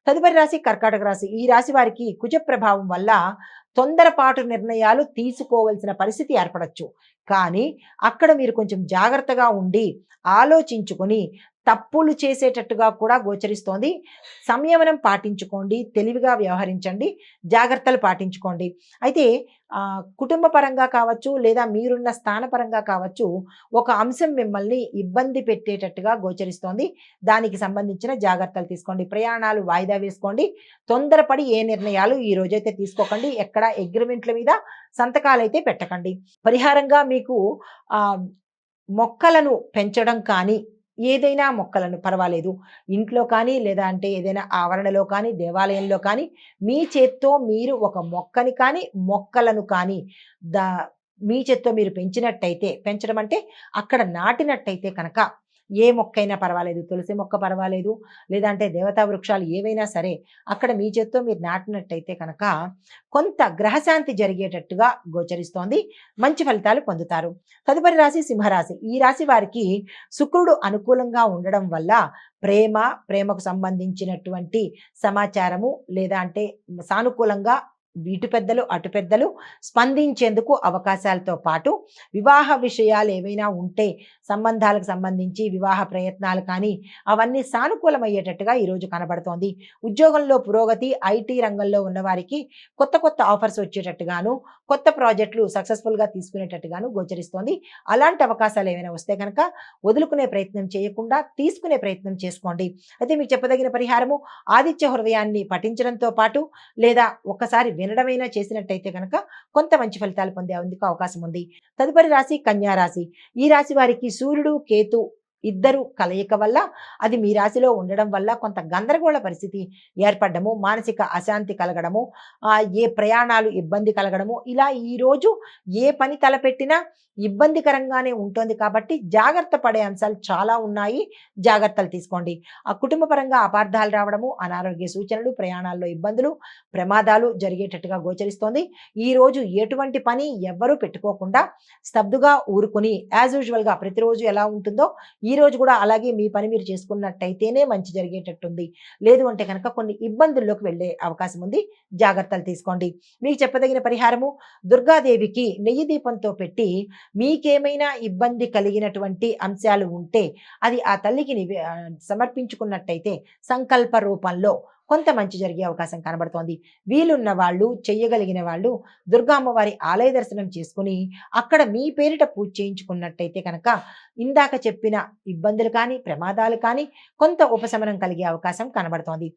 తదుపరి రాశి కర్కాటక రాశి. ఈ రాశి వారికి కుజ ప్రభావం వల్ల తొందరపాటు నిర్ణయాలు తీసుకోవాల్సిన పరిస్థితి ఏర్పడొచ్చు. కానీ అక్కడ మీరు కొంచెం జాగ్రత్తగా ఉండి ఆలోచించుకొని తప్పులు చేసేటట్టుగా కూడా గోచరిస్తోంది. సంయమనం పాటించుకోండి, తెలివిగా వ్యవహరించండి, జాగ్రత్తలు పాటించుకోండి. అయితే కుటుంబ పరంగా కావచ్చు, లేదా మీరున్న స్థానపరంగా కావచ్చు, ఒక అంశం మిమ్మల్ని ఇబ్బంది పెట్టేటట్టుగా గోచరిస్తోంది. దానికి సంబంధించిన జాగ్రత్తలు తీసుకోండి. ప్రయాణాలు వాయిదా వేసుకోండి. తొందరపడి ఏ నిర్ణయాలు ఈ రోజైతే తీసుకోకండి. ఎక్కడ అగ్రిమెంట్ల మీద సంతకాలైతే పెట్టకండి. పరిహారంగా మీకు మొక్కలను పెంచడం కానీ, ఏదైనా మొక్కలను పర్వాలేదు. ఇంట్లో కానీ, లేదా అంటే ఏదైనా ఆవరణలో కానీ, దేవాలయంలో కానీ, మీ చేత్తో మీరు ఒక మొక్కని కానీ, మొక్కలను కానీ దా మీ చేత్తో మీరు పెంచినట్టయితే, పెంచడం అంటే అక్కడ నాటినట్టయితే కనుక, ఏ మొక్కైనా పర్వాలేదు. తులసి మొక్క పర్వాలేదు, లేదంటే దేవతా వృక్షాలు ఏవైనా సరే, అక్కడ మీ చేత్తో మీరు నాటినట్టయితే కనుక కొంత గ్రహశాంతి జరిగేటట్టుగా గోచరిస్తోంది. మంచి ఫలితాలు పొందుతారు. తదుపరి రాశి సింహరాశి. ఈ రాశి వారికి శుక్రుడు అనుకూలంగా ఉండడం వల్ల ప్రేమకు సంబంధించినటువంటి సమాచారము, లేదా అంటే సానుకూలంగా ఇటు పెద్దలు అటు పెద్దలు స్పందించేందుకు అవకాశాలతో పాటు వివాహ విషయాలు ఏవైనా ఉంటే, సంబంధాలకు సంబంధించి వివాహ ప్రయత్నాలు కానీ అవన్నీ సానుకూలమయ్యేటట్టుగా ఈరోజు కనబడుతోంది. ఉద్యోగంలో పురోగతి, ఐటీ రంగంలో ఉన్నవారికి కొత్త కొత్త ఆఫర్స్ వచ్చేటట్టుగాను, కొత్త ప్రాజెక్టులు సక్సెస్ఫుల్గా తీసుకునేటట్టుగాను గోచరిస్తోంది. అలాంటి అవకాశాలు ఏమైనా వస్తే కనుక వదులుకునే ప్రయత్నం చేయకుండా తీసుకునే ప్రయత్నం చేసుకోండి. అయితే మీకు చెప్పదగిన పరిహారము ఆదిత్య హృదయాన్ని పఠించడంతో పాటు, లేదా ఒక్కసారి వినడమైనా చేసినట్టయితే కనుక కొంత మంచి ఫలితాలు పొందేందుకు అవకాశం ఉంది. తదుపరి రాశి కన్యా రాశి. ఈ రాశి వారికి సూర్యుడు కేతు ఇద్దరు కలయిక వల్ల, అది మీ రాశిలో ఉండడం వల్ల కొంత గందరగోళ పరిస్థితి ఏర్పడము, మానసిక అశాంతి కలగడము, ఏ ప్రయాణాలు ఇబ్బంది కలగడము, ఇలా ఈరోజు ఏ పని తలపెట్టినా ఇబ్బందికరంగానే ఉంటుంది. కాబట్టి జాగ్రత్త పడే అంశాలు చాలా ఉన్నాయి. జాగ్రత్తలు తీసుకోండి. కుటుంబ పరంగా అపార్థాలు రావడము, అనారోగ్య సూచనలు, ప్రయాణాల్లో ఇబ్బందులు, ప్రమాదాలు జరిగేటట్టుగా గోచరిస్తోంది. ఈరోజు ఎటువంటి పని ఎవ్వరూ పెట్టుకోకుండా స్తబ్దుగా ఊరుకుని యాజ్ యూజువల్గా ప్రతిరోజు ఎలా ఉంటుందో ఈ రోజు కూడా అలాగే మీ పని మీరు చేసుకున్నట్టయితేనే మంచి జరిగేటట్టుంది. లేదు అంటే కనుక కొన్ని ఇబ్బందుల్లోకి వెళ్ళే అవకాశం ఉంది. జాగ్రత్తలు తీసుకోండి. మీకు చెప్పదగిన పరిహారము దుర్గాదేవికి నెయ్యి దీపంతో పెట్టి, మీకేమైనా ఇబ్బంది కలిగినటువంటి అంశాలు ఉంటే అది ఆ తల్లికి సమర్పించుకున్నట్టయితే సంకల్ప రూపంలో కొంత మంచి జరిగే అవకాశం కనబడుతోంది. వీలున్న వాళ్ళు, చెయ్యగలిగిన వాళ్ళు దుర్గా అమ్మవారి ఆలయ దర్శనం చేసుకుని అక్కడ మీ పేరిట పూజ చేయించుకున్నట్టయితే కనుక ఇందాక చెప్పిన ఇబ్బందులు కానీ, ప్రమాదాలు కానీ కొంత ఉపశమనం కలిగే అవకాశం కనబడుతోంది.